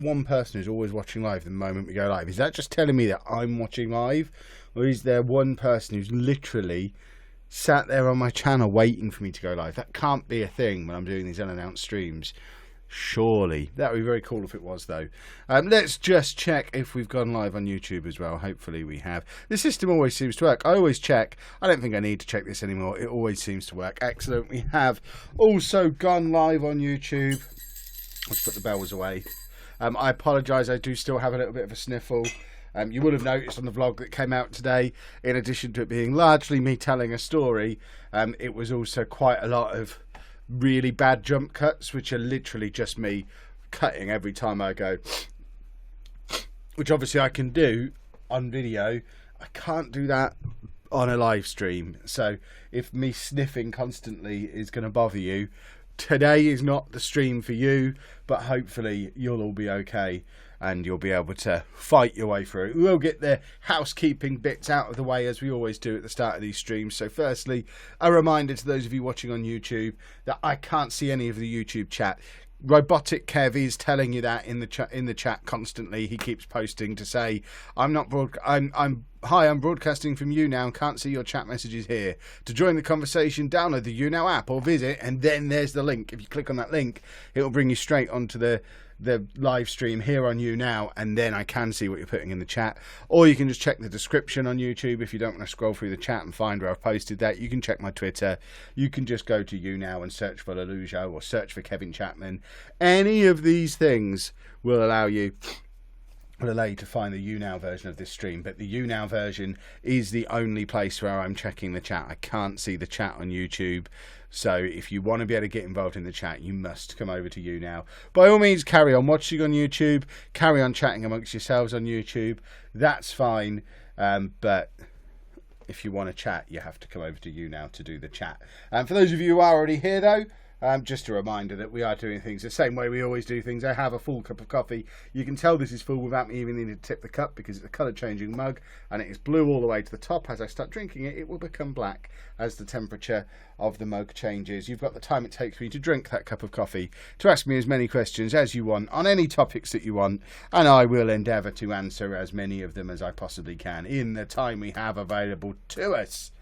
one person who's always watching live the moment we go live. Is that just telling me that I'm watching live? Or is there one person who's literally sat there on my channel waiting for me to go live? That can't be a thing when I'm doing these unannounced streams. Surely. That would be very cool if it was, though. Let's just check if we've gone live on YouTube as well. Hopefully we have. The system always seems to work. I always check. I don't think I need to check this anymore. It always seems to work. Excellent. We have also gone live on YouTube. Let's put the bells away. I apologise. I do still have a little bit of a sniffle. You would have noticed on the vlog that came out today, in addition to it being largely me telling a story, it was also quite a lot of really bad jump cuts, which are literally just me cutting every time I go, which obviously I can do on video. I can't do that on a live stream. So if me sniffing constantly is going to bother you, today is not the stream for you, but hopefully you'll all be okay and you'll be able to fight your way through. We'll get the housekeeping bits out of the way as we always do at the start of these streams. So firstly, a reminder to those of you watching on YouTube that I can't see any of the YouTube chat. Robotic Kev is telling you that in the chat constantly. He keeps posting to say, I'm broadcasting from YouNow and can't see your chat messages here. To join the conversation, download the YouNow app or visit, and then there's the link. If you click on that link, it will bring you straight onto the live stream here on YouNow, and then I can see what you're putting in the chat. Or you can just check the description on YouTube if you don't want to scroll through the chat and find where I've posted that. You can check my Twitter. You can just go to YouNow and search for Lelujo or search for Kevin Chapman. Any of these things will allow you to find the YouNow version of this stream, but the YouNow version is the only place where I'm checking the chat. I can't see the chat on YouTube, so if you want to be able to get involved in the chat, you must come over to YouNow. By all means, carry on watching on YouTube, carry on chatting amongst yourselves on YouTube. That's fine, but if you want to chat, you have to come over to YouNow to do the chat. For those of you who are already here, though, just a reminder that we are doing things the same way we always do things. I have a full cup of coffee. You can tell this is full without me even needing to tip the cup because it's a colour changing mug and it is blue all the way to the top. As I start drinking it, it will become black as the temperature of the mug changes. You've got the time it takes me to drink that cup of coffee to ask me as many questions as you want on any topics that you want, and I will endeavour to answer as many of them as I possibly can in the time we have available to us.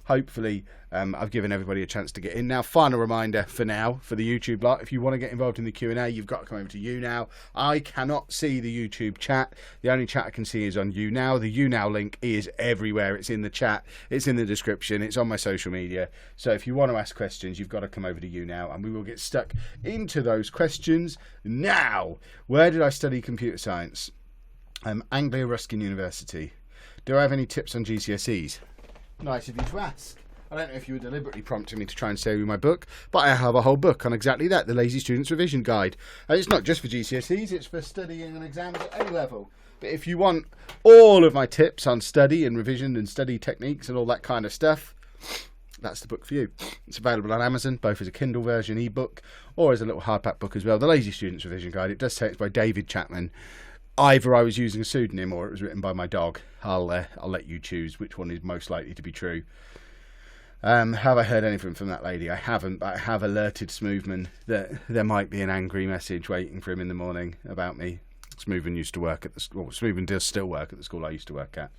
Hopefully, I've given everybody a chance to get in now. Final reminder for now, for the YouTube lot, if you want to get involved in the Q&A, you've got to come over to YouNow. I cannot see the YouTube chat. The only chat I can see is on YouNow. The YouNow link is everywhere. It's in the chat. It's in the description. It's on my social media. So if you want to ask questions, you've got to come over to YouNow, and we will get stuck into those questions now. Where did I study computer science? Anglia Ruskin University. Do I have any tips on GCSEs? Nice of you to ask. I don't know if you were deliberately prompting me to try and sell you my book, but I have a whole book on exactly that, the Lazy Student's Revision Guide. And it's not just for GCSEs, it's for studying and exams at any level. But if you want all of my tips on study and revision and study techniques and all that kind of stuff, that's the book for you. It's available on Amazon, both as a Kindle version ebook or as a little hardback book as well. The Lazy Student's Revision Guide. It does say it's by David Chapman. Either I was using a pseudonym or it was written by my dog. I'll let you choose which one is most likely to be true. Have I heard anything from that lady? I haven't, but I have alerted Smoothman that there might be an angry message waiting for him in the morning about me. Smoothman used to work at the school. Smoothman does still work at the school I used to work at.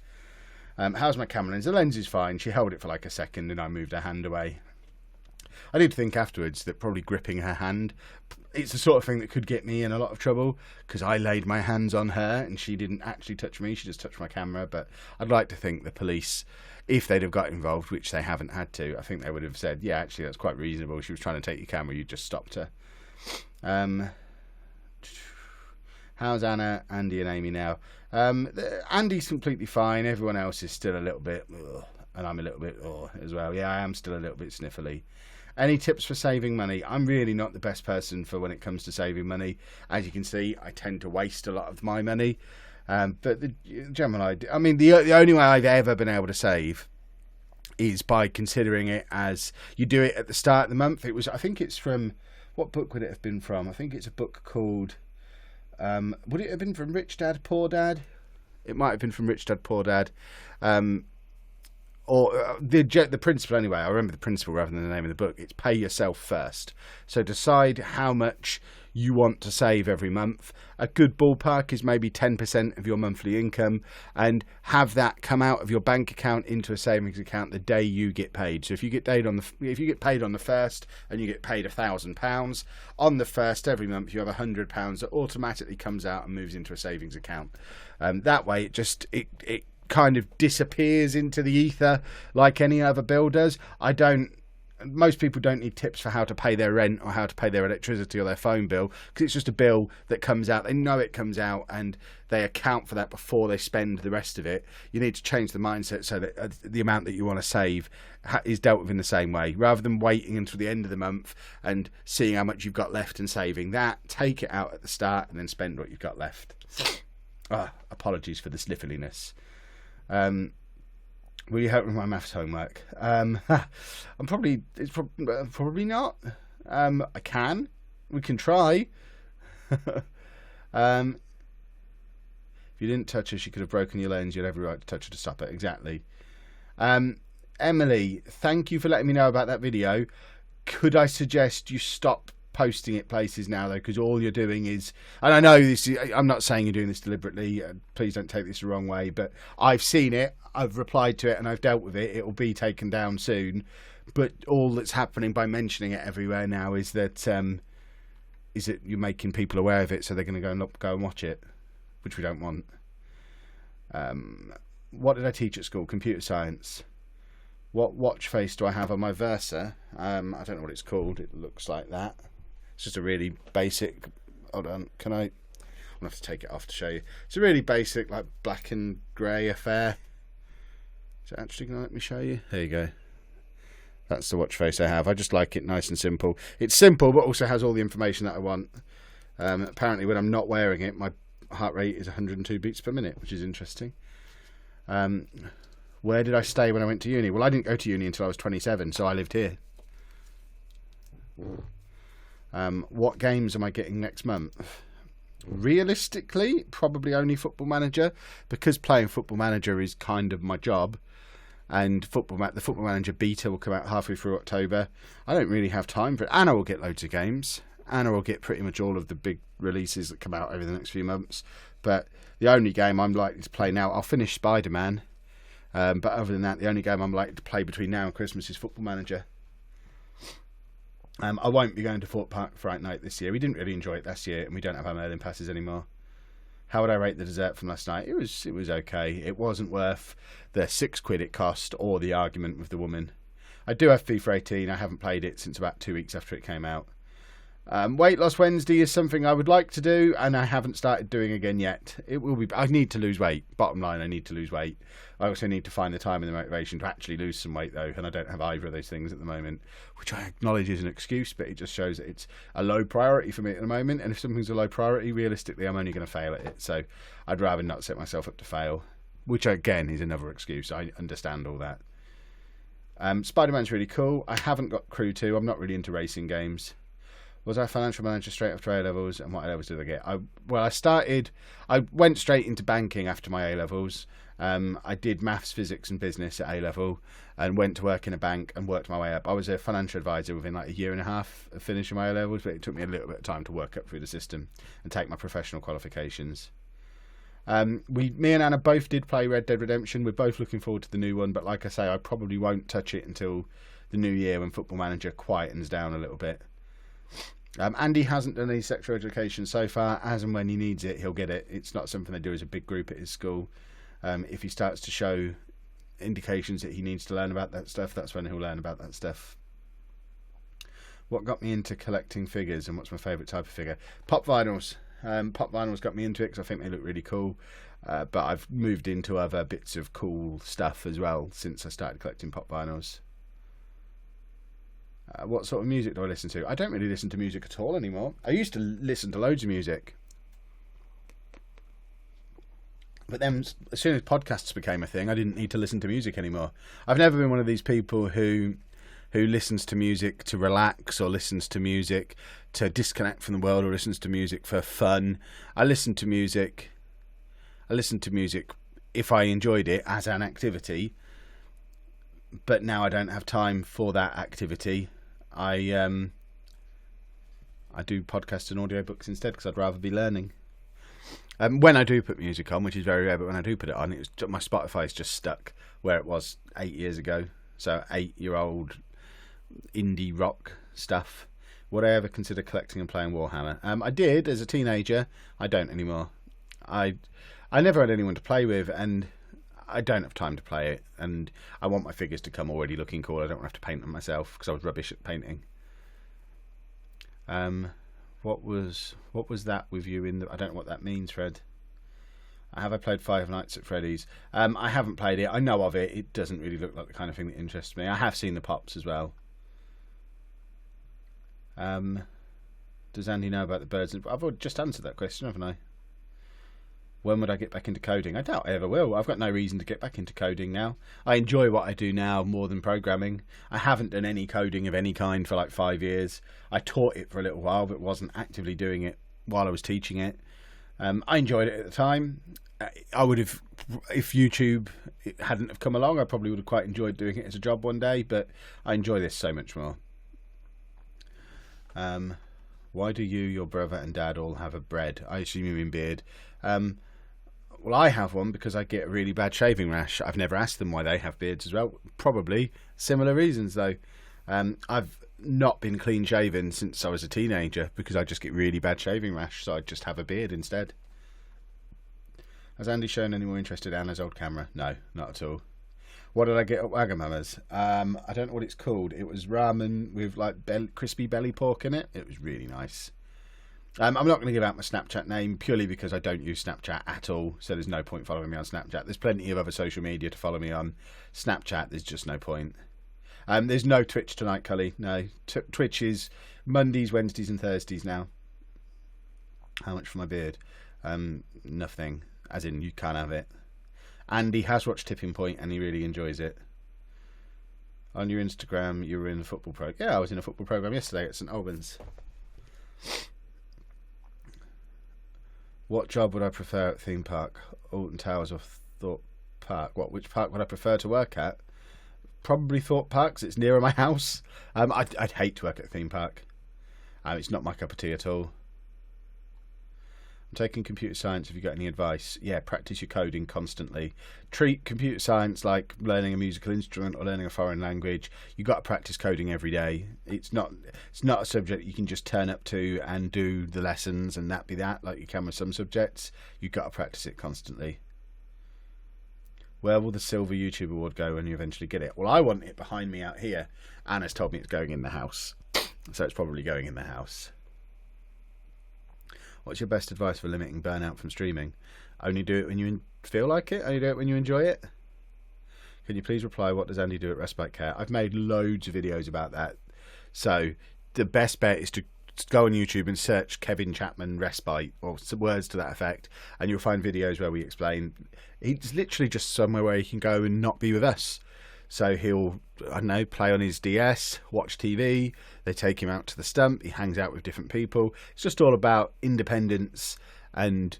How's my camera lens? The lens is fine. She held it for like a second and I moved her hand away. I did think afterwards that probably gripping her hand, it's the sort of thing that could get me in a lot of trouble because I laid my hands on her and she didn't actually touch me, she just touched my camera. But I'd like to think the police, if they'd have got involved, which they haven't had to, I think they would have said, yeah, actually that's quite reasonable. She was trying to take your camera, you just stopped her. How's Anna, Andy and Amy now? Andy's completely fine, everyone else is still a little bit, and I'm a little bit as well. Yeah, I am still a little bit sniffly. Any tips for saving money? I'm really not the best person for when it comes to saving money. As you can see, I tend to waste a lot of my money. But the general idea, I mean, the only way I've ever been able to save is by considering it as you do it at the start of the month. It was, I think it's from, what book would it have been from? I think it's a book called, would it have been from Rich Dad, Poor Dad? It might have been from Rich Dad, Poor Dad. Or the principle anyway, I remember the principle rather than the name of the book. It's pay yourself first. So decide how much you want to save every month. A good ballpark is maybe 10% of your monthly income, and have that come out of your bank account into a savings account the day you get paid. So if you get paid on the 1st and you get paid £1,000, on the 1st every month you have £100 that automatically comes out and moves into a savings account. That way it kind of disappears into the ether like any other bill does. Most people don't need tips for how to pay their rent or how to pay their electricity or their phone bill, because it's just a bill that comes out. They know it comes out and they account for that before they spend the rest of it. You need to change the mindset so that the amount that you want to save is dealt with in the same way, rather than waiting until the end of the month and seeing how much you've got left and saving that. Take it out at the start and then spend what you've got left. Apologies for the sniffliness. Will you help with my maths homework? It's probably not. I can. We can try. If you didn't touch her, she could have broken your lens. You'd have every right to touch her to stop it. Exactly. Emily, thank you for letting me know about that video. Could I suggest you stop posting it places now, though, because all you're doing is, and I know this, I'm not saying you're doing this deliberately, please don't take this the wrong way, but I've seen it, I've replied to it, and I've dealt with it. It will be taken down soon, but all that's happening by mentioning it everywhere now is that you're making people aware of it, so they're going to go and watch it, which we don't want. What did I teach at school? Computer science. What watch face do I have on my Versa? I don't know what it's called. It looks like that. It's just a really basic. Hold on, I'm gonna have to take it off to show you. It's a really basic, like, black and grey affair. Is it actually gonna let me show you? There you go. That's the watch face I have. I just like it nice and simple. It's simple, but also has all the information that I want. Apparently, when I'm not wearing it, my heart rate is 102 beats per minute, which is interesting. Where did I stay when I went to uni? Well, I didn't go to uni until I was 27, so I lived here. What games am I getting next month? Realistically, probably only Football Manager, because playing Football Manager is kind of my job, and the Football Manager beta will come out halfway through October. I don't really have time for it. Anna will get loads of games. Anna will get pretty much all of the big releases that come out over the next few months, but the only game I'm likely to play now, I'll finish Spider-Man, but other than that, the only game I'm likely to play between now and Christmas is Football Manager. I won't be going to Fort Park Fright Night this year. We didn't really enjoy it last year, and we don't have our Merlin passes anymore. How would I rate the dessert from last night? It was okay. It wasn't worth the £6 it cost or the argument with the woman. I do have FIFA 18. I haven't played it since about 2 weeks after it came out. Weight Loss Wednesday is something I would like to do, and I haven't started doing again yet. It will be. I need to lose weight. Bottom line, I need to lose weight. I also need to find the time and the motivation to actually lose some weight, though, and I don't have either of those things at the moment, which I acknowledge is an excuse, but it just shows that it's a low priority for me at the moment, and if something's a low priority, realistically, I'm only going to fail at it, so I'd rather not set myself up to fail, which, again, is another excuse. I understand all that. Spider-Man's really cool. I haven't got Crew 2. I'm not really into racing games. Was I a financial manager straight after A-levels, and what A-levels did I get? I went straight into banking after my A-levels. I did maths, physics and business at A-level and went to work in a bank and worked my way up. I was a financial advisor within like a year and a half of finishing my A-levels, but it took me a little bit of time to work up through the system and take my professional qualifications. Me and Anna both did play Red Dead Redemption. We're both looking forward to the new one, but like I say, I probably won't touch it until the new year when Football Manager quietens down a little bit. Andy hasn't done any sexual education so far. As and when he needs it, he'll get it. It's not something they do as a big group at his school. If he starts to show indications that he needs to learn about that stuff, that's when he'll learn about that stuff. What got me into collecting figures, and what's my favourite type of figure? Pop vinyls. Pop vinyls got me into it because I think they look really cool. But I've moved into other bits of cool stuff as well since I started collecting pop vinyls. What sort of music do I listen to? I don't really listen to music at all anymore. I used to listen to loads of music. But then, as soon as podcasts became a thing, I didn't need to listen to music anymore. I've never been one of these people who listens to music to relax, or listens to music to disconnect from the world, or listens to music for fun. I listen to music if I enjoyed it as an activity. But now I don't have time for that activity. I I do podcasts and audiobooks instead because I'd rather be learning. When I do put music on, which is very rare, but when I do put it on, my Spotify is just stuck where it was 8 years ago. So 8-year-old indie rock stuff. Would I ever consider collecting and playing Warhammer? I did as a teenager. I don't anymore. I never had anyone to play with, and I don't have time to play it. And I want my figures to come already looking cool. I don't want to have to paint them myself because I was rubbish at painting. What was that with you in the... I don't know what that means, Fred. Have I played Five Nights at Freddy's? I haven't played it. I know of it. It doesn't really look like the kind of thing that interests me. I have seen the pops as well. Does Andy know about the birds? I've just answered that question, haven't I? When would I get back into coding? I doubt I ever will. I've got no reason to get back into coding now. I enjoy what I do now more than programming. I haven't done any coding of any kind for like 5 years. I taught it for a little while, but wasn't actively doing it while I was teaching it. I enjoyed it at the time. I would have, if YouTube hadn't have come along, I probably would have quite enjoyed doing it as a job one day, but I enjoy this so much more. Why do you, your brother and dad all have a bread? I assume you mean beard. Well, I have one because I get a really bad shaving rash. I've never asked them why they have beards as well. Probably similar reasons, though. I've not been clean shaven since I was a teenager because I just get really bad shaving rash, so I just have a beard instead. Has Andy shown any more interest in Anna's old camera? No, not at all. What did I get at Wagamama's? I don't know what it's called. It was ramen with like crispy belly pork in it. It was really nice. I'm not going to give out my Snapchat name purely because I don't use Snapchat at all, so there's no point following me on Snapchat. There's plenty of other social media to follow me on. Snapchat, there's just no point. There's no Twitch tonight, Cully. No. Twitch is Mondays, Wednesdays and Thursdays now. How much for my beard? Nothing. As in, you can't have it. Andy has watched Tipping Point and he really enjoys it. On your Instagram, you were in a football program. Yeah, I was in a football program yesterday at St Albans. What job would I prefer at theme park? Alton Towers or Thorpe Park? Which park would I prefer to work at? Probably Thorpe Park, 'cause it's nearer my house. I'd hate to work at a theme park. It's not my cup of tea at all. I'm taking computer science. Have you got any advice? Yeah, practice your coding constantly. Treat computer science like learning a musical instrument or learning a foreign language. You've got to practice coding every day. It's not a subject you can just turn up to and do the lessons and that be that, like you can with some subjects. You've got to practice it constantly. Where will the Silver YouTube Award go when you eventually get it? Well, I want it behind me out here. Anna's told me it's going in the house. So it's probably going in the house. What's your best advice for limiting burnout from streaming? Only do it when you feel like it. Only do it when you enjoy it. Can you please reply, what does Andy do at Respite Care? I've made loads of videos about that. So the best bet is to go on YouTube and search Kevin Chapman Respite or some words to that effect, and you'll find videos where we explain. It's literally just somewhere where he can go and not be with us. So he'll, I don't know, play on his DS, watch TV, they take him out to the stump, he hangs out with different people. It's just all about independence and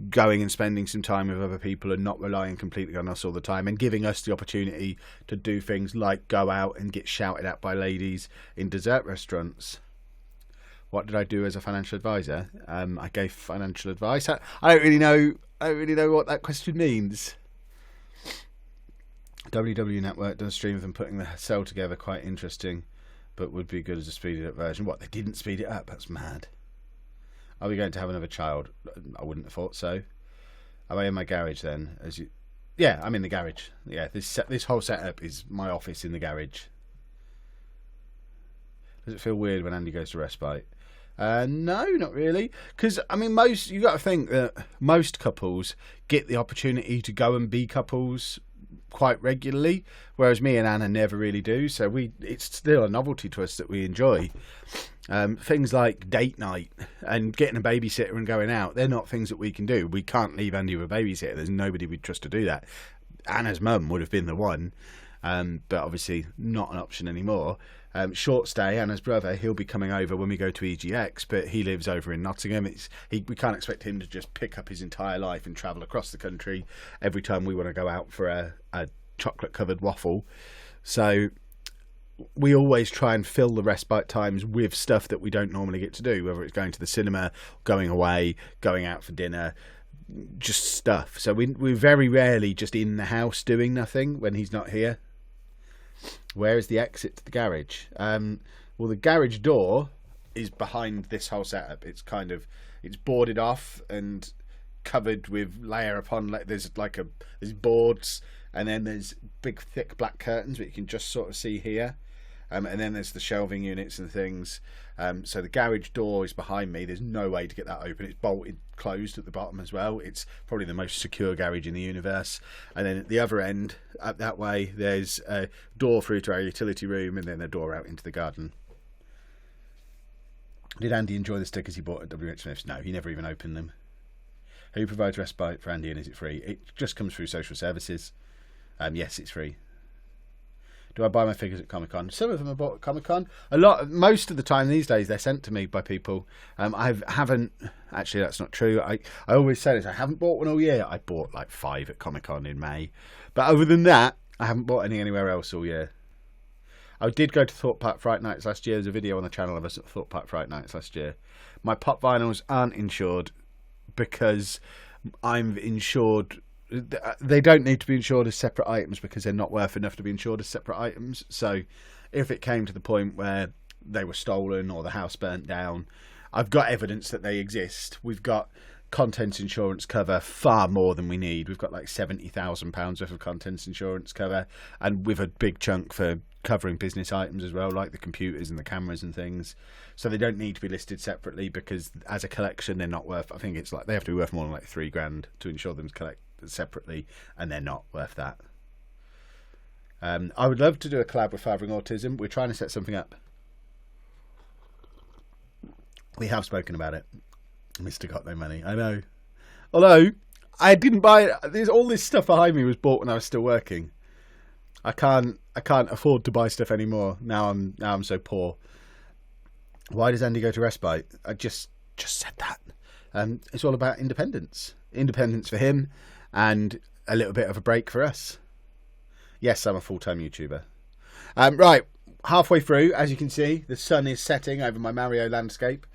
going and spending some time with other people and not relying completely on us all the time, and giving us the opportunity to do things like go out and get shouted at by ladies in dessert restaurants. What did I do as a financial advisor? I gave financial advice. I don't really know what that question means. WW Network does stream of them putting the cell together, quite interesting, but would be good as a speeded up version. What, they didn't speed it up? That's mad. Are we going to have another child? I wouldn't have thought so. Am I in my garage then? Yeah, I'm in the garage. Yeah, this whole setup is my office in the garage. Does it feel weird when Andy goes to respite? No, not really. Because, I mean, you've got to think that most couples get the opportunity to go and be couples quite regularly, whereas me and Anna never really do. So it's still a novelty to us that we enjoy. Things like date night and getting a babysitter and going out, they're not things that we can do. We can't leave Andy with a babysitter. There's nobody we'd trust to do that. Anna's mum would have been the one, but obviously not an option anymore. Short stay, Anna's brother, he'll be coming over when we go to EGX, but he lives over in Nottingham. We can't expect him to just pick up his entire life and travel across the country every time we want to go out for a chocolate-covered waffle. So we always try and fill the respite times with stuff that we don't normally get to do, whether it's going to the cinema, going away, going out for dinner, just stuff. So we're very rarely just in the house doing nothing when he's not here. Where is the exit to the garage? Well, the garage door is behind this whole setup. It's boarded off and covered with layer upon, like there's boards, and then there's big thick black curtains that you can just sort of see here, and then there's the shelving units and things. So the garage door is behind me. There's no way to get that open. It's bolted closed at the bottom as well. It's probably the most secure garage in the universe. And then at the other end, up that way, there's a door through to our utility room, and then a door out into the garden. Did Andy enjoy the stickers he bought at WH Smith's? No, he never even opened them. Who provides respite for Andy, and is it free? It just comes through social services. Yes, it's free. Do I buy my figures at Comic-Con? Some of them are bought at Comic-Con. Most of the time these days, they're sent to me by people. I haven't... Actually, that's not true. I always say this. I haven't bought one all year. I bought like 5 at Comic-Con in May. But other than that, I haven't bought any anywhere else all year. I did go to Thorpe Park Fright Nights last year. There's a video on the channel of us at Thorpe Park Fright Nights last year. My pop vinyls aren't insured because I'm insured... They don't need to be insured as separate items because they're not worth enough to be insured as separate items. So if it came to the point where they were stolen or the house burnt down, I've got evidence that they exist. We've got contents insurance cover far more than we need. We've got like £70,000 worth of contents insurance cover, and with a big chunk for covering business items as well, like the computers and the cameras and things. So they don't need to be listed separately because as a collection they're not worth, I think it's like they have to be worth more than like £3,000 to insure them to collect separately, and they're not worth that. I would love to do a collab with Fathering Autism. We're trying to set something up. We have spoken about it. Mr. Got No Money, I know. Although I didn't buy it. There's all this stuff behind me was bought when I was still working. I can't afford to buy stuff anymore. Now I'm so poor. Why does Andy go to respite? I just said that. It's all about independence. Independence for him, and a little bit of a break for us. Yes, I'm a full-time YouTuber. Right, halfway through, as you can see, the sun is setting over my Mario landscape.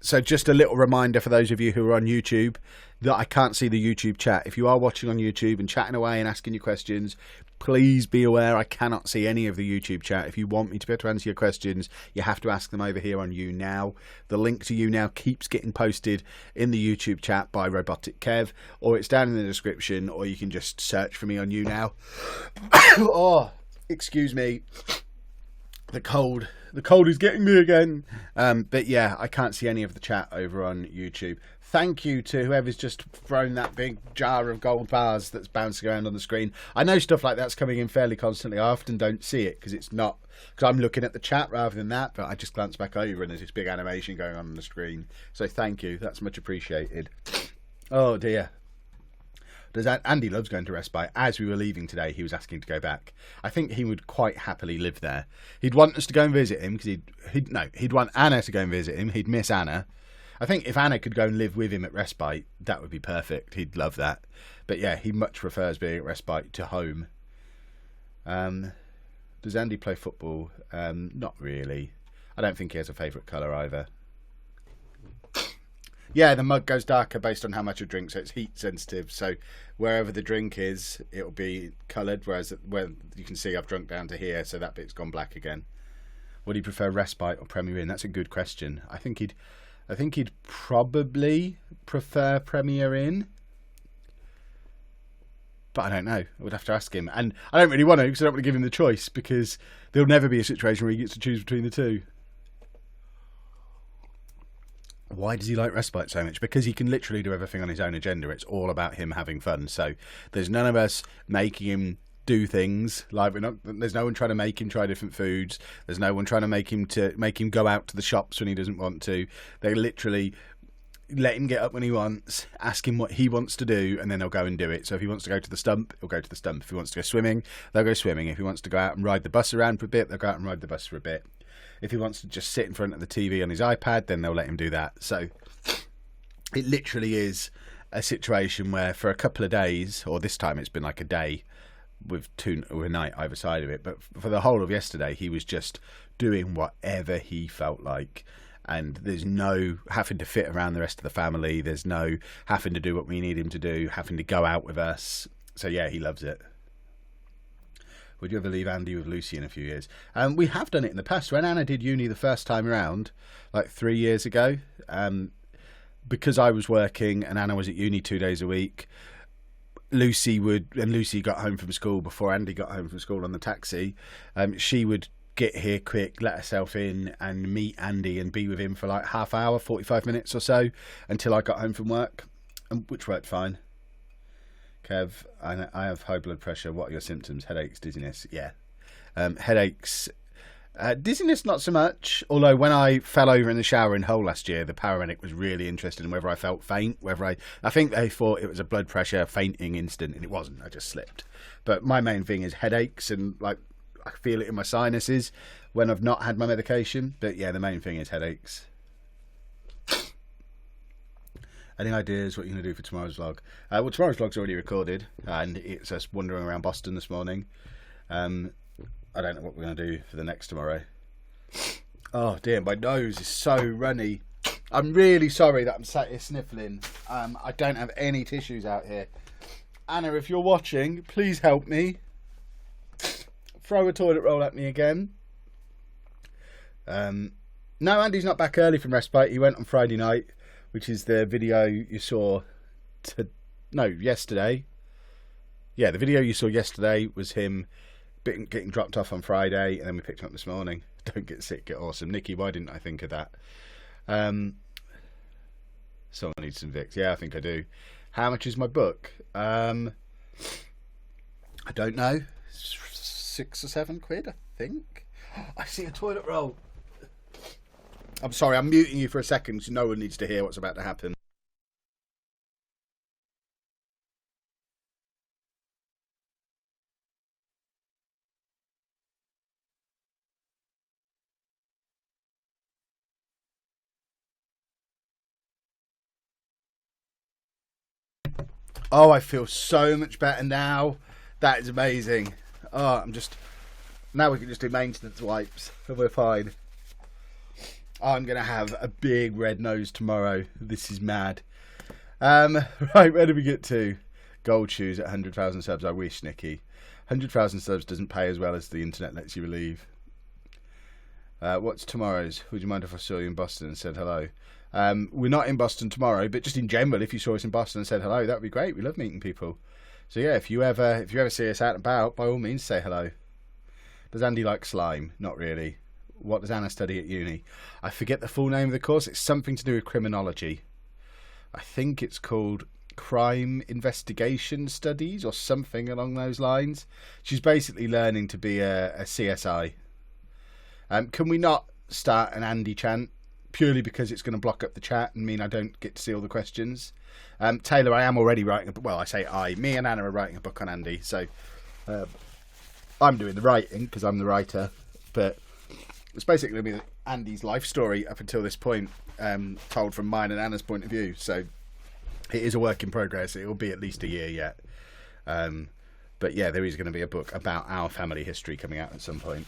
So just a little reminder for those of you who are on YouTube that I can't see the YouTube chat. If you are watching on YouTube and chatting away and asking your questions, please be aware I cannot see any of the YouTube chat. If you want me to be able to answer your questions, you have to ask them over here on YouNow. The link to YouNow keeps getting posted in the YouTube chat by Robotic Kev, or it's down in the description, or you can just search for me on YouNow. Oh, excuse me. The cold is getting me again. But yeah, I can't see any of the chat over on YouTube. Thank you to whoever's just thrown that big jar of gold bars that's bouncing around on the screen. I know stuff like that's coming in fairly constantly. I often don't see it because I'm looking at the chat rather than that, but I just glance back over and there's this big animation going on the screen. So thank you. That's much appreciated. Oh dear. Andy loves going to respite. As we were leaving today, he was asking to go back. I think he would quite happily live there. He'd want us to go and visit him because he'd want Anna to go and visit him. He'd miss Anna. I think if Anna could go and live with him at respite, that would be perfect. He'd love that. But yeah, he much prefers being at respite to home. Does Andy play football? Not really. I don't think he has a favourite colour either. Yeah, the mug goes darker based on how much you drink, so it's heat sensitive. So wherever the drink is, it'll be coloured, whereas where you can see I've drunk down to here, so that bit's gone black again. Would he prefer respite or Premier Inn? That's a good question. I think he'd probably prefer Premier Inn, but I don't know. I would have to ask him, and I don't really want to because I don't want to give him the choice because there'll never be a situation where he gets to choose between the two. Why does he like respite so much? Because he can literally do everything on his own agenda. It's all about him having fun. So there's none of us making him do things. Like there's no one trying to make him try different foods. There's no one trying to make him go out to the shops when he doesn't want to. They literally let him get up when he wants, ask him what he wants to do, and then they'll go and do it. So if he wants to go to the stump, he'll go to the stump. If he wants to go swimming, they'll go swimming. If he wants to go out and ride the bus around for a bit, they'll go out and ride the bus for a bit. If he wants to just sit in front of the TV on his iPad, then they'll let him do that. So it literally is a situation where for a couple of days, or this time it's been like a day, with a night either side of it. But for the whole of yesterday, he was just doing whatever he felt like. And there's no having to fit around the rest of the family. There's no having to do what we need him to do, having to go out with us. So, yeah, he loves it. Would you ever leave Andy with Lucy in a few years? We have done it in the past. When Anna did uni the first time around, like 3 years ago, because I was working and Anna was at uni 2 days a week, Lucy got home from school before Andy got home from school on the taxi. She would get here quick, let herself in and meet Andy and be with him for like half hour, 45 minutes or so until I got home from work, which worked fine. Kev, I have high blood pressure. What are your symptoms? Headaches, dizziness? Yeah. Headaches. Dizziness, not so much. Although when I fell over in the shower in Hull last year, the paramedic was really interested in whether I felt faint. I think they thought it was a blood pressure fainting incident, and it wasn't. I just slipped. But my main thing is headaches, and like I feel it in my sinuses when I've not had my medication. But yeah, the main thing is headaches. Any ideas what you're going to do for tomorrow's vlog? Well, tomorrow's vlog's already recorded, and it's us wandering around Boston this morning. I don't know what we're going to do for the next tomorrow. Oh dear, my nose is so runny. I'm really sorry that I'm sat here sniffling. I don't have any tissues out here. Anna, if you're watching, please help me. Throw a toilet roll at me again. No, Andy's not back early from respite. He went on Friday night, which is the video you saw yesterday. Yeah, the video you saw yesterday was him getting dropped off on Friday, and then we picked him up this morning. Don't get sick, get awesome. Nikki, why didn't I think of that? Someone needs some Vicks. Yeah, I think I do. How much is my book? I don't know. 6 or 7 quid, I think. I see a toilet roll. I'm sorry, I'm muting you for a second so no one needs to hear what's about to happen. Oh, I feel so much better now. That is amazing. Oh, now we can just do maintenance wipes and we're fine. I'm going to have a big red nose tomorrow. This is mad. Right, where did we get to? Gold shoes at 100,000 subs. I wish, Nikki. 100,000 subs doesn't pay as well as the internet lets you believe. What's tomorrow's? Would you mind if I saw you in Boston and said hello? We're not in Boston tomorrow, but just in general, if you saw us in Boston and said hello, that would be great. We love meeting people. So yeah, if you ever see us out and about, by all means, say hello. Does Andy like slime? Not really. What does Anna study at uni? I forget the full name of the course. It's something to do with criminology. I think it's called Crime Investigation Studies or something along those lines. She's basically learning to be a CSI. Can we not start an Andy chant? Purely because it's going to block up the chat and mean I don't get to see all the questions. Taylor, I am already writing a book. Well, I say me and Anna are writing a book on Andy. So I'm doing the writing because I'm the writer. But it's basically going to be Andy's life story up until this point, told from mine and Anna's point of view. So it is a work in progress. It will be at least a year yet. But yeah, there is going to be a book about our family history coming out at some point.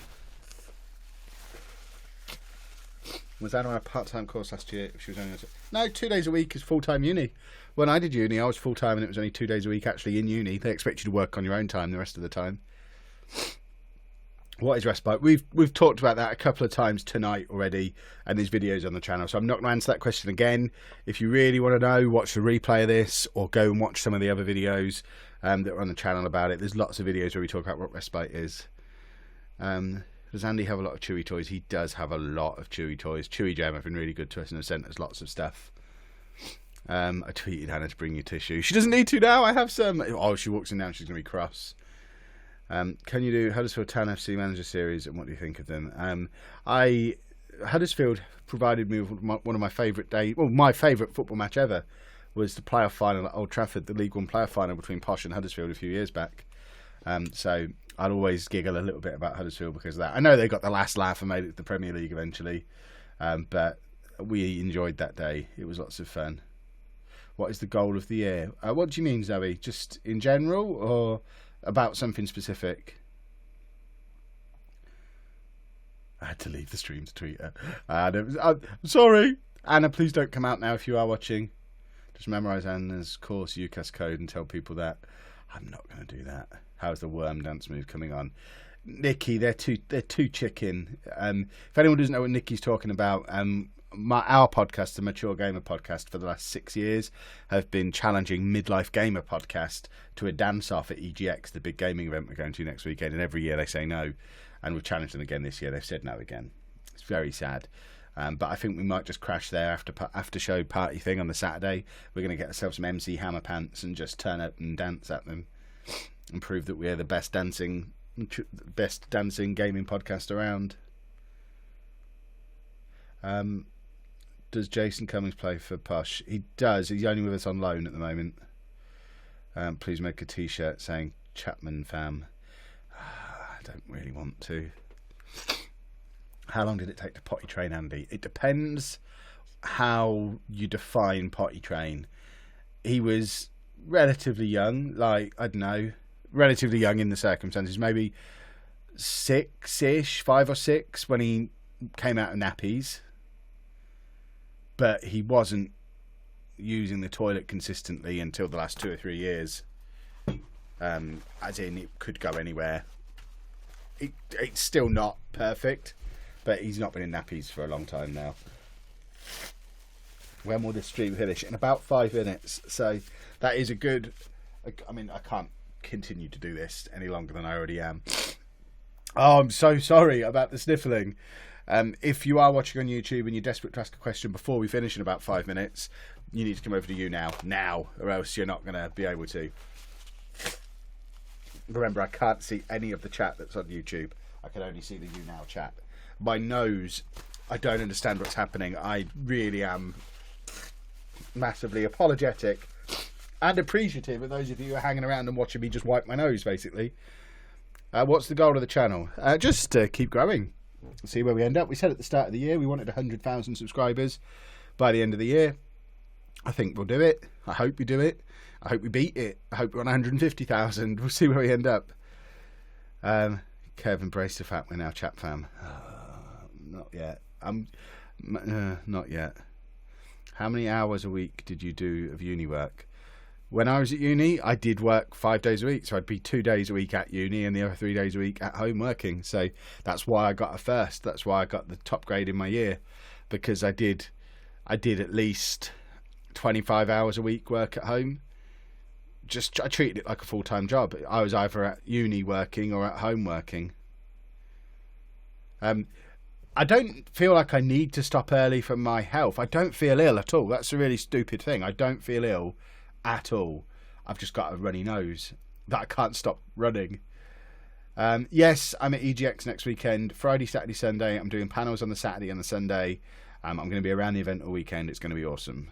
Was Anna on a part-time course last year? If she was only no, 2 days a week is full-time uni. When I did uni, I was full-time and it was only 2 days a week actually in uni. They expect you to work on your own time the rest of the time. What is respite? We've talked about that a couple of times tonight already, and there's videos on the channel, so I'm not going to answer that question again. If you really want to know, watch the replay of this or go and watch some of the other videos that are on the channel about it. There's lots of videos where we talk about what respite is. Does Andy have a lot of Chewy toys? He does have a lot of Chewy toys. Chewy Gem have been really good to us and have sent us lots of stuff. I tweeted Hannah to bring you tissue. She doesn't need to now. I have some. Oh, she walks in now and she's going to be cross. Can you do Huddersfield Town FC Manager Series and what do you think of them? Huddersfield provided me with one of my favourite days. Well, my favourite football match ever was the playoff final at Old Trafford, the League One playoff final between Posh and Huddersfield a few years back. So I'll always giggle a little bit about Huddersfield because of that. I know they got the last laugh and made it to the Premier League eventually, but we enjoyed that day. It was lots of fun. What is the goal of the year? What do you mean, Zoe? Just in general, or about something specific. I had to leave the stream to tweet her. I'm sorry. Anna, please don't come out now if you are watching. Just memorise Anna's course UCAS code and tell people that. I'm not going to do that. How's the worm dance move coming on? Nikki, they're too chicken. If anyone doesn't know what Nikki's talking about, our podcast, the Mature Gamer podcast, for the last 6 years, have been challenging Midlife Gamer podcast to a dance-off at EGX, the big gaming event we're going to next weekend, and every year they say no. And we've challenged them again this year. They've said no again. It's very sad. But I think we might just crash their after show party thing on the Saturday. We're going to get ourselves some MC Hammer pants and just turn up and dance at them and prove that we're the best dancing gaming podcast around. Does Jason Cummings play for Posh? He does. He's only with us on loan at the moment. Please make a t-shirt saying Chapman fam. I don't really want to. How long did it take to potty train Andy? It depends how you define potty train. He was relatively young, like, I don't know, relatively young in the circumstances, maybe 6-ish, 5 or 6 when he came out of nappies. But he wasn't using the toilet consistently until the last 2 or 3 years. As in, it could go anywhere. It's still not perfect, but he's not been in nappies for a long time now. When will this stream finish? In about 5 minutes. So that is a good... I mean, I can't continue to do this any longer than I already am. Oh, I'm so sorry about the sniffling. If you are watching on YouTube and you're desperate to ask a question before we finish in about 5 minutes, you need to come over to YouNow now, or else you're not going to be able to. Remember, I can't see any of the chat that's on YouTube. I can only see the YouNow chat. My nose, I don't understand what's happening. I really am massively apologetic and appreciative of those of you who are hanging around and watching me just wipe my nose, basically. What's the goal of the channel? Just to keep growing. See where we end up. We said at the start of the year we wanted 100,000 subscribers by the end of the year. I think we'll do it. I hope we do it. I hope we beat it. I hope we're on 150,000. We'll see where we end up. Kev, embrace the fact we're now chat fam. Not yet. Not yet. How many hours a week did you do of uni work? When I was at uni, I did work 5 days a week. So I'd be 2 days a week at uni and the other 3 days a week at home working. So that's why I got a first. That's why I got the top grade in my year. Because I did at least 25 hours a week work at home. I treated it like a full-time job. I was either at uni working or at home working. I don't feel like I need to stop early for my health. I don't feel ill at all. That's a really stupid thing. I don't feel ill at all. I've just got a runny nose that I can't stop running. Yes, I'm at EGX next weekend. Friday, Saturday, Sunday. I'm doing panels on the Saturday and the Sunday. I'm going to be around the event all weekend. It's going to be awesome.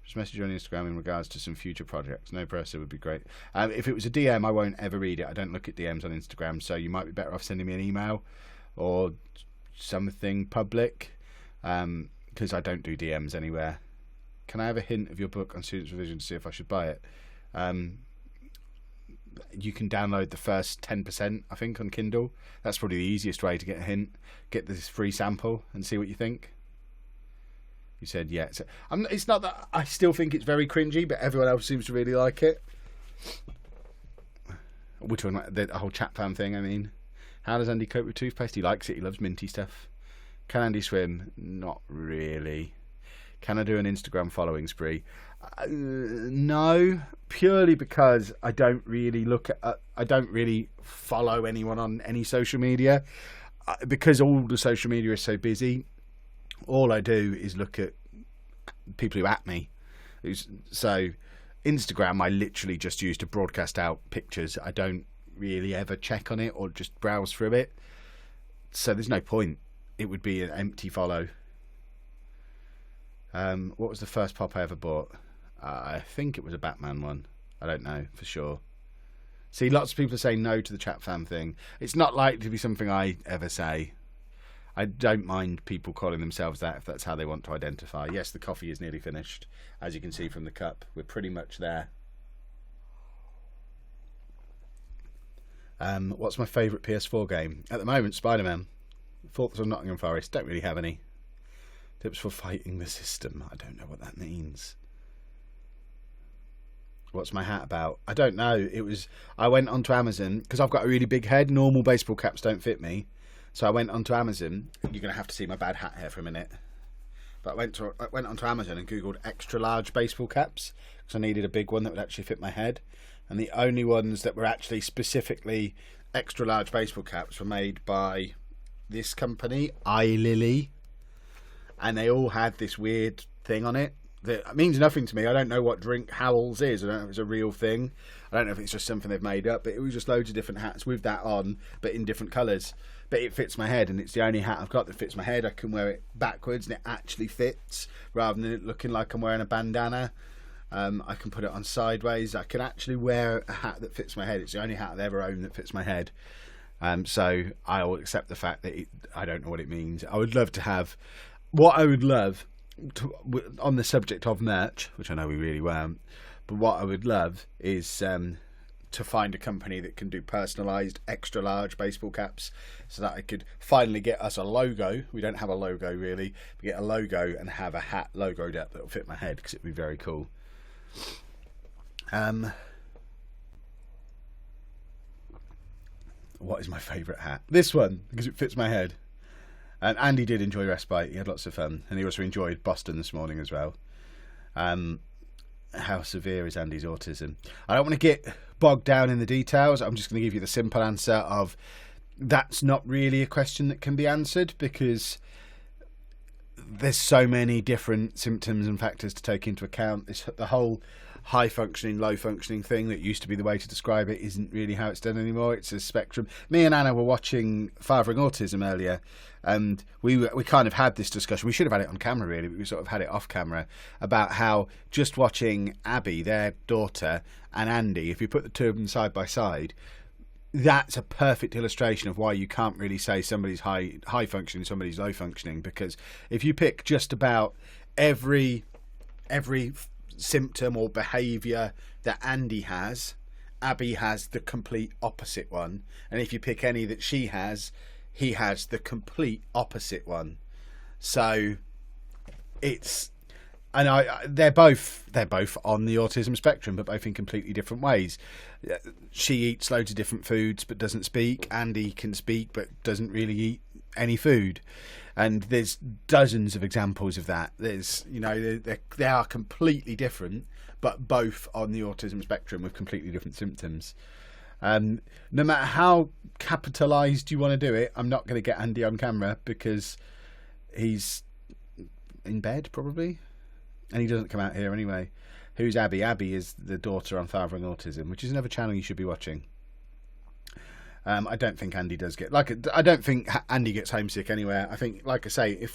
Just message you on Instagram in regards to some future projects. No pressure would be great. If it was a DM, I won't ever read it. I don't look at DMs on Instagram, so you might be better off sending me an email or something public, because I don't do DMs anywhere. Can I have a hint of your book on Students' Revision to see if I should buy it? You can download the first 10%, I think, on Kindle. That's probably the easiest way to get a hint. Get this free sample and see what you think. You said, yeah. It's not that I still think it's very cringy, but everyone else seems to really like it. We're talking about the whole chat fam thing, I mean. How does Andy cope with toothpaste? He likes it. He loves minty stuff. Can Andy swim? Not really. Can I do an Instagram following spree? No, purely because I don't really I don't really follow anyone on any social media. Because all the social media is so busy, all I do is look at people who at me. So Instagram I literally just use to broadcast out pictures. I don't really ever check on it or just browse through it. So there's no point. It would be an empty follow. What was the first pop I ever bought? I think it was a Batman one. I don't know for sure. See, lots of people are saying no to the chat fam thing. It's not likely to be something I ever say. I don't mind people calling themselves that if that's how they want to identify. Yes, the coffee is nearly finished. As you can see from the cup, we're pretty much there. What's my favourite PS4 game? At the moment, Spider-Man. Thoughts on Nottingham Forest? Don't really have any. Tips for fighting the system? I don't know what that means. What's my hat about? I don't know. I went onto Amazon because I've got a really big head. Normal baseball caps don't fit me. So I went onto Amazon. You're going to have to see my bad hat here for a minute. But I went onto Amazon and Googled extra large baseball caps because I needed a big one that would actually fit my head. And the only ones that were actually specifically extra large baseball caps were made by this company, iLily. And they all had this weird thing on it that means nothing to me. I don't know what Drink Howells is. I don't know if it's a real thing. I don't know if it's just something they've made up. But it was just loads of different hats with that on, but in different colours. But it fits my head, and it's the only hat I've got that fits my head. I can wear it backwards, and it actually fits, rather than it looking like I'm wearing a bandana. I can put it on sideways. I can actually wear a hat that fits my head. It's the only hat I've ever owned that fits my head. So I will accept the fact that I don't know what it means. I would love to have... What I would love... on the subject of merch, which I know we really won't, but what I would love is to find a company that can do personalised extra large baseball caps, so that I could finally get us a logo. We don't have a logo really, but get a logo and have a hat logoed up that will fit my head, because it'd be very cool. What is my favourite hat? This one, because it fits my head. And Andy did enjoy Respite. He had lots of fun. And he also enjoyed Boston this morning as well. How severe is Andy's autism? I don't want to get bogged down in the details. I'm just going to give you the simple answer of that's not really a question that can be answered, because there's so many different symptoms and factors to take into account. The whole high functioning, low functioning thing that used to be the way to describe it isn't really how it's done anymore. It's a spectrum. Me and Anna were watching Fathering Autism earlier, and we kind of had this discussion. We should have had it on camera really, but we sort of had it off camera, about how just watching Abby, their daughter, and Andy, if you put the two of them side by side, that's a perfect illustration of why you can't really say somebody's high functioning, somebody's low functioning, because if you pick just about every symptom or behaviour that Andy has, Abby has the complete opposite one, and if you pick any that she has, he has the complete opposite one. So it's, and they're both on the autism spectrum, but both in completely different ways. She eats loads of different foods but doesn't speak. Andy can speak but doesn't really eat any food. And there's dozens of examples of that. There's, they are completely different, but both on the autism spectrum with completely different symptoms. No matter how capitalised you want to do it, I'm not going to get Andy on camera because he's in bed probably, and he doesn't come out here anyway. Who's Abby? Abby is the daughter on Fathering Autism, which is another channel you should be watching. I don't think Andy does I don't think Andy gets homesick anywhere. I think, like I say,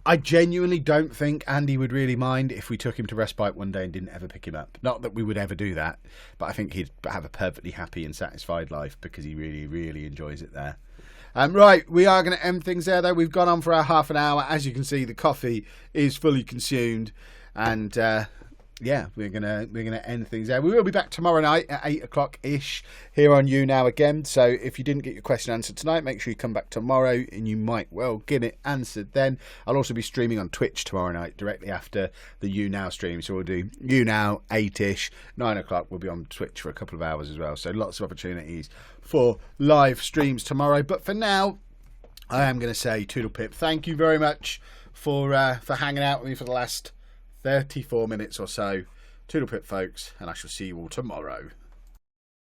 I genuinely don't think Andy would really mind if we took him to Respite one day and didn't ever pick him up. Not that we would ever do that, but I think he'd have a perfectly happy and satisfied life because he really, really enjoys it there. Right, we are going to end things there though. We've gone on for our half an hour. As you can see, the coffee is fully consumed, and yeah, we're gonna end things there. We will be back tomorrow night at 8 o'clock ish here on YouNow again. So if you didn't get your question answered tonight, make sure you come back tomorrow, and you might well get it answered then. I'll also be streaming on Twitch tomorrow night directly after the YouNow stream. So we'll do YouNow 8ish, 9 o'clock. We'll be on Twitch for a couple of hours as well. So lots of opportunities for live streams tomorrow. But for now, I am going to say toodle pip. Thank you very much for hanging out with me for the last 34 minutes or so. Toodle pip, folks, and I shall see you all tomorrow.